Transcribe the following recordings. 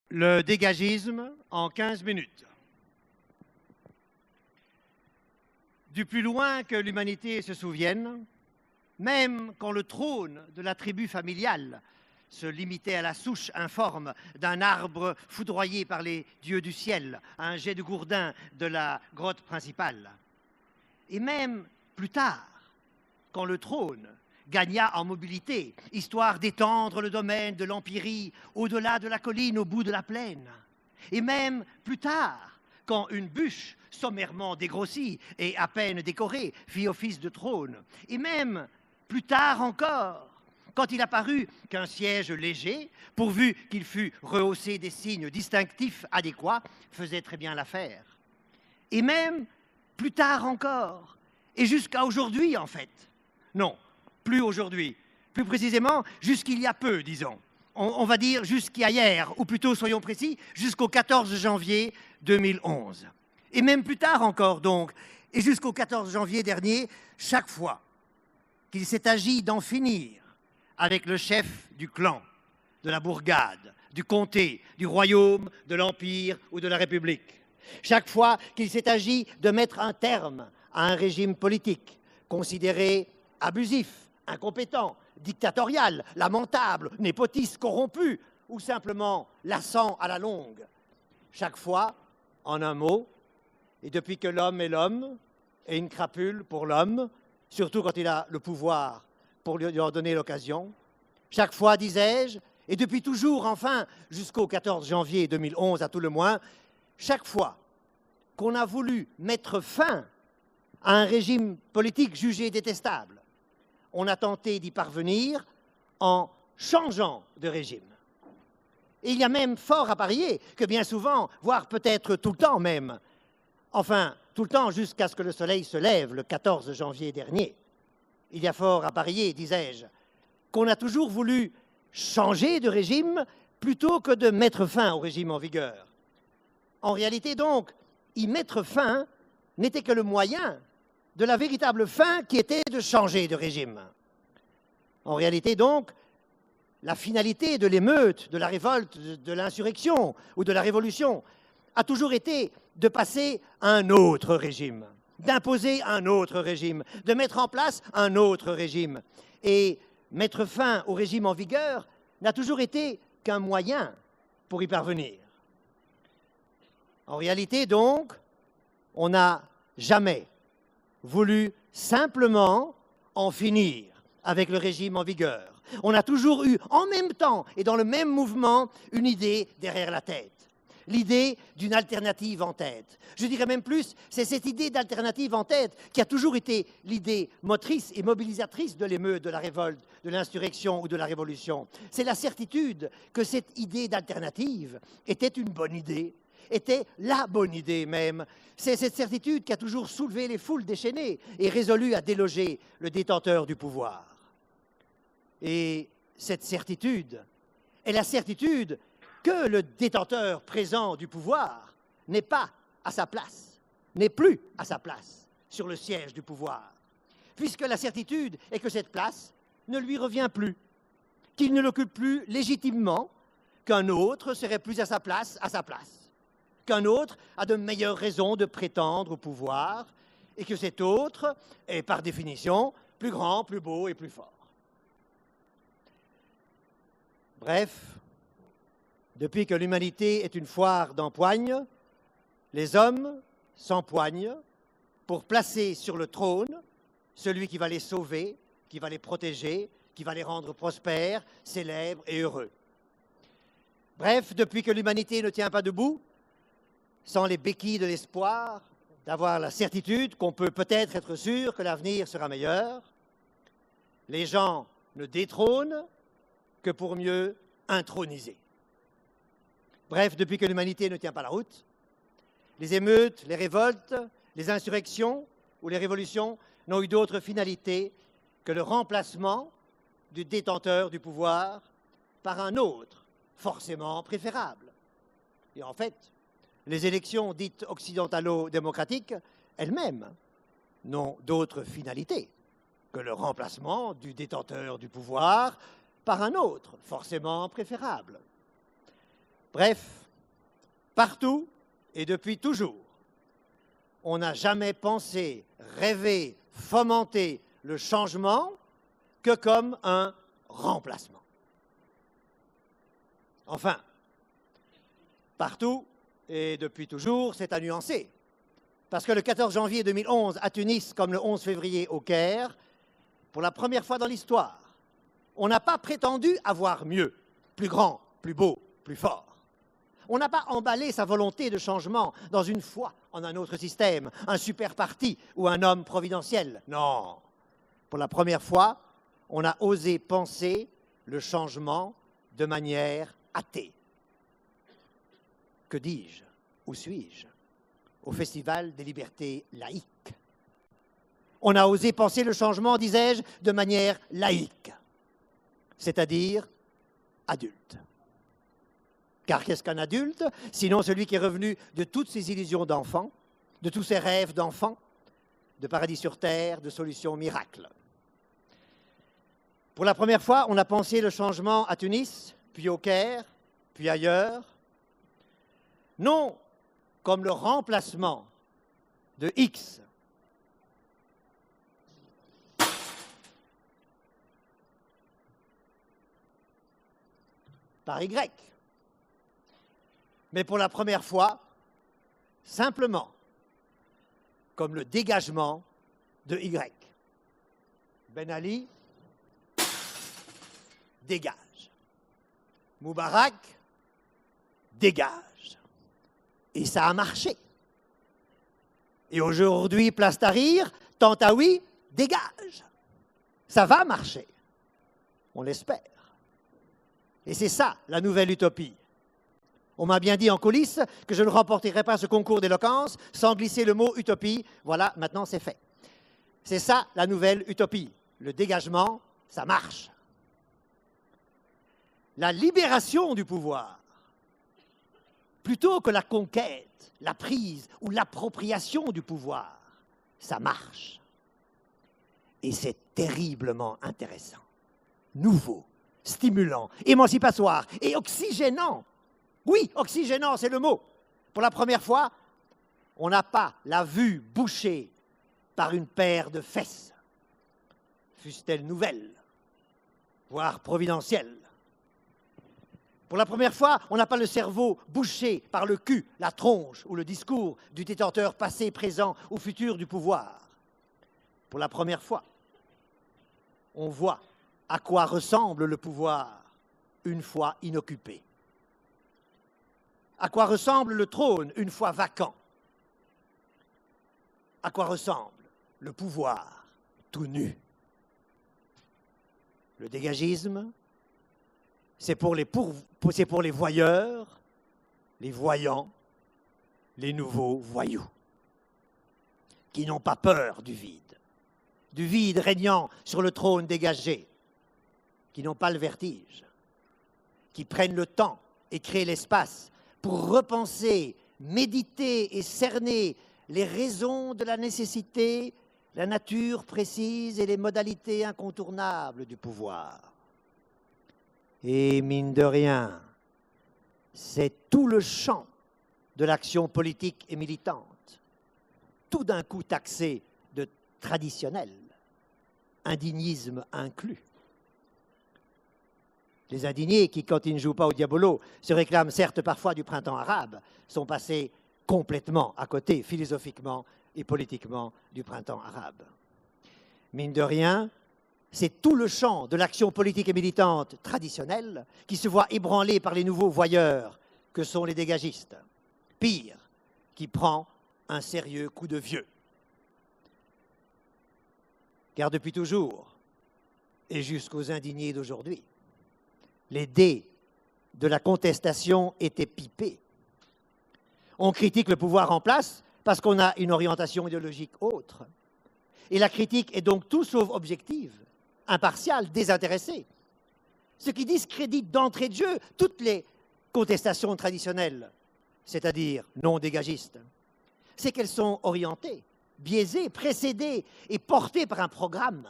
Le dégagisme en 15 minutes. Du plus loin que l'humanité se souvienne, même quand le trône de la tribu familiale se limitait à la souche informe d'un arbre foudroyé par les dieux du ciel, à un jet de gourdin de la grotte principale. Et même plus tard, quand le trône gagna en mobilité, histoire d'étendre le domaine de l'empirie au-delà de la colline, au bout de la plaine. Et même plus tard, quand une bûche sommairement dégrossie et à peine décorée fit office de trône. Et même plus tard encore, quand il apparut qu'un siège léger, pourvu qu'il fût rehaussé des signes distinctifs adéquats, faisait très bien l'affaire. Et même plus tard encore, et jusqu'à aujourd'hui en fait. Non, plus aujourd'hui. Plus précisément, jusqu'il y a peu, disons. On va dire jusqu'à hier, ou plutôt, soyons précis, jusqu'au 14 janvier 2011. Et même plus tard encore, donc, et jusqu'au 14 janvier dernier, chaque fois qu'il s'est agi d'en finir avec le chef du clan, de la bourgade, du comté, du royaume, de l'empire ou de la République, chaque fois qu'il s'est agi de mettre un terme à un régime politique considéré abusif, incompétent, dictatorial, lamentable, népotiste, corrompu, ou simplement lassant à la longue. Chaque fois, en un mot, et depuis que l'homme est l'homme, et une crapule pour l'homme, surtout quand il a le pouvoir pour lui en donner l'occasion, chaque fois, disais-je, et depuis toujours, enfin, jusqu'au 14 janvier 2011 à tout le moins, chaque fois qu'on a voulu mettre fin à un régime politique jugé détestable, on a tenté d'y parvenir en changeant de régime. Et il y a même fort à parier que bien souvent, voire peut-être tout le temps même, enfin, tout le temps jusqu'à ce que le soleil se lève le 14 janvier dernier, il y a fort à parier, disais-je, qu'on a toujours voulu changer de régime plutôt que de mettre fin au régime en vigueur. En réalité donc, y mettre fin n'était que le moyen de la véritable fin qui était de changer de régime. En réalité donc, la finalité de l'émeute, de la révolte, de l'insurrection ou de la révolution a toujours été de passer à un autre régime, d'imposer un autre régime, de mettre en place un autre régime. Et mettre fin au régime en vigueur n'a toujours été qu'un moyen pour y parvenir. En réalité donc, on n'a jamais voulu simplement en finir avec le régime en vigueur. On a toujours eu en même temps et dans le même mouvement une idée derrière la tête. L'idée d'une alternative en tête. Je dirais même plus, c'est cette idée d'alternative en tête qui a toujours été l'idée motrice et mobilisatrice de l'émeute, de la révolte, de l'insurrection ou de la révolution. C'est la certitude que cette idée d'alternative était une bonne idée, était la bonne idée même. C'est cette certitude qui a toujours soulevé les foules déchaînées et résolu à déloger le détenteur du pouvoir. Et cette certitude est la certitude que le détenteur présent du pouvoir n'est pas à sa place, n'est plus à sa place sur le siège du pouvoir, puisque la certitude est que cette place ne lui revient plus, qu'il ne l'occupe plus légitimement, qu'un autre serait plus à sa place, qu'un autre a de meilleures raisons de prétendre au pouvoir, et que cet autre est par définition plus grand, plus beau et plus fort. Bref, depuis que l'humanité est une foire d'empoigne, les hommes s'empoignent pour placer sur le trône celui qui va les sauver, qui va les protéger, qui va les rendre prospères, célèbres et heureux. Bref, depuis que l'humanité ne tient pas debout, sans les béquilles de l'espoir, d'avoir la certitude qu'on peut peut-être être sûr que l'avenir sera meilleur, les gens ne détrônent que pour mieux introniser. Bref, depuis que l'humanité ne tient pas la route, les émeutes, les révoltes, les insurrections ou les révolutions n'ont eu d'autre finalité que le remplacement du détenteur du pouvoir par un autre, forcément préférable. Et en fait, les élections dites occidentalo-démocratiques, elles-mêmes, n'ont d'autre finalité que le remplacement du détenteur du pouvoir par un autre, forcément préférable. Bref, partout et depuis toujours, on n'a jamais pensé, rêvé, fomenté le changement que comme un remplacement. Enfin, partout et depuis toujours, c'est à nuancer. Parce que le 14 janvier 2011 à Tunis, comme le 11 février au Caire, pour la première fois dans l'histoire, on n'a pas prétendu avoir mieux, plus grand, plus beau, plus fort. On n'a pas emballé sa volonté de changement dans une foi en un autre système, un super parti ou un homme providentiel. Non. Pour la première fois, on a osé penser le changement de manière athée. Que dis-je? Où suis-je? Au Festival des libertés laïques. On a osé penser le changement, disais-je, de manière laïque, c'est-à-dire adulte. Car qu'est-ce qu'un adulte? Sinon celui qui est revenu de toutes ses illusions d'enfant, de tous ses rêves d'enfant, de paradis sur terre, de solutions miracles. Pour la première fois, on a pensé le changement à Tunis, puis au Caire, puis ailleurs. Non comme le remplacement de X par Y. Mais pour la première fois, simplement, comme le dégagement de Y. Ben Ali, dégage. Moubarak, dégage. Et ça a marché. Et aujourd'hui, Place Tahrir, Tantaoui, dégage. Ça va marcher. On l'espère. Et c'est ça, la nouvelle utopie. On m'a bien dit en coulisses que je ne remporterai pas ce concours d'éloquence sans glisser le mot utopie. Voilà, maintenant c'est fait. C'est ça, la nouvelle utopie. Le dégagement, ça marche. La libération du pouvoir, plutôt que la conquête, la prise ou l'appropriation du pouvoir, ça marche. Et c'est terriblement intéressant, nouveau, stimulant, émancipatoire et oxygénant. Oui, oxygénant, c'est le mot. Pour la première fois, on n'a pas la vue bouchée par une paire de fesses, fussent-elles nouvelles, voire providentielles. Pour la première fois, on n'a pas le cerveau bouché par le cul, la tronche ou le discours du détenteur passé, présent ou futur du pouvoir. Pour la première fois, on voit à quoi ressemble le pouvoir une fois inoccupé. À quoi ressemble le trône une fois vacant? À quoi ressemble le pouvoir tout nu? Le dégagisme, c'est pour les voyeurs, les voyants, les nouveaux voyous, qui n'ont pas peur du vide régnant sur le trône dégagé, qui n'ont pas le vertige, qui prennent le temps et créent l'espace pour repenser, méditer et cerner les raisons de la nécessité, la nature précise et les modalités incontournables du pouvoir. Et mine de rien, c'est tout le champ de l'action politique et militante, tout d'un coup taxé de traditionnel, indignisme inclus. Les indignés qui, quand ils ne jouent pas au diabolo, se réclament certes parfois du printemps arabe, sont passés complètement à côté, philosophiquement et politiquement, du printemps arabe. Mine de rien, c'est tout le champ de l'action politique et militante traditionnelle qui se voit ébranlé par les nouveaux voyeurs que sont les dégagistes. Pire, qui prend un sérieux coup de vieux. Car depuis toujours, et jusqu'aux indignés d'aujourd'hui, les dés de la contestation étaient pipés. On critique le pouvoir en place parce qu'on a une orientation idéologique autre. Et la critique est donc tout sauf objective, impartiale, désintéressée. Ce qui discrédite d'entrée de jeu toutes les contestations traditionnelles, c'est-à-dire non dégagistes. C'est qu'elles sont orientées, biaisées, précédées et portées par un programme,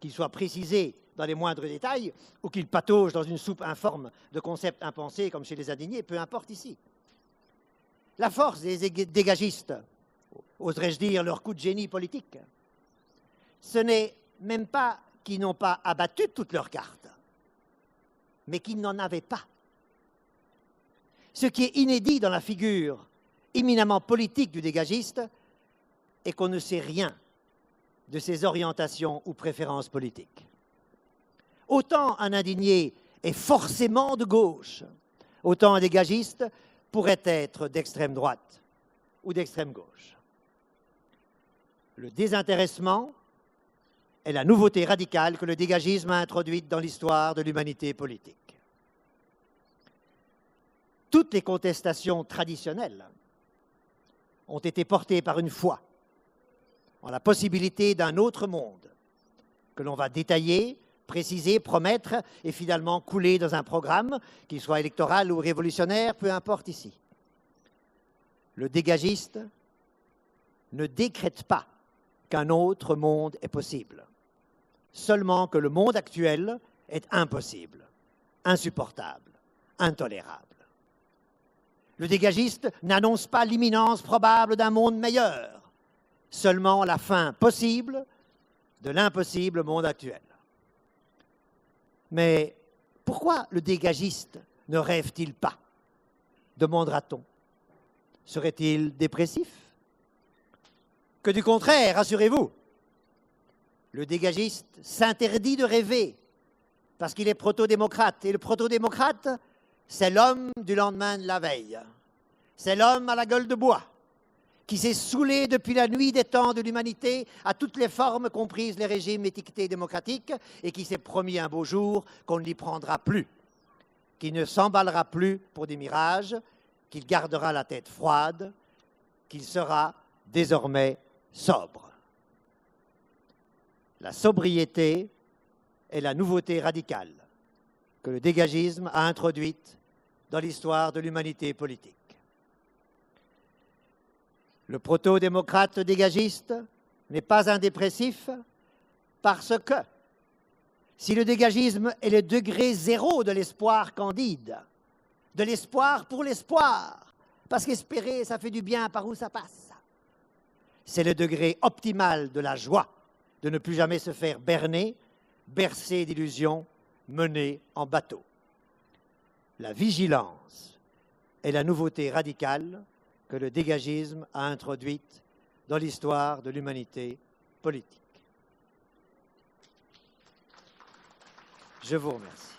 qu'il soit précisé dans les moindres détails ou qu'il patauge dans une soupe informe de concepts impensés comme chez les indignés, peu importe ici. La force des dégagistes, oserais-je dire leur coup de génie politique, ce n'est même pas qu'ils n'ont pas abattu toutes leurs cartes, mais qu'ils n'en avaient pas. Ce qui est inédit dans la figure éminemment politique du dégagiste est qu'on ne sait rien de ses orientations ou préférences politiques. Autant un indigné est forcément de gauche, autant un dégagiste pourrait être d'extrême droite ou d'extrême gauche. Le désintéressement est la nouveauté radicale que le dégagisme a introduite dans l'histoire de l'humanité politique. Toutes les contestations traditionnelles ont été portées par une foi en la possibilité d'un autre monde que l'on va détailler, préciser, promettre et finalement couler dans un programme, qu'il soit électoral ou révolutionnaire, peu importe ici. Le dégagiste ne décrète pas qu'un autre monde est possible, seulement que le monde actuel est impossible, insupportable, intolérable. Le dégagiste n'annonce pas l'imminence probable d'un monde meilleur, seulement la fin possible de l'impossible monde actuel. Mais pourquoi le dégagiste ne rêve-t-il pas, demandera-t-on? Serait-il dépressif? Que du contraire, rassurez-vous. Le dégagiste s'interdit de rêver parce qu'il est proto-démocrate. Et le proto-démocrate, c'est l'homme du lendemain de la veille. C'est l'homme à la gueule de bois qui s'est saoulé depuis la nuit des temps de l'humanité à toutes les formes comprises les régimes étiquetés démocratiques et qui s'est promis un beau jour qu'on ne l'y prendra plus, qu'il ne s'emballera plus pour des mirages, qu'il gardera la tête froide, qu'il sera désormais sobre. La sobriété est la nouveauté radicale que le dégagisme a introduite dans l'histoire de l'humanité politique. Le proto-démocrate dégagiste n'est pas un dépressif parce que si le dégagisme est le degré zéro de l'espoir candide, de l'espoir pour l'espoir, parce qu'espérer, ça fait du bien par où ça passe, c'est le degré optimal de la joie de ne plus jamais se faire berner, bercer d'illusions, mener en bateau. La vigilance est la nouveauté radicale que le dégagisme a introduite dans l'histoire de l'humanité politique. Je vous remercie.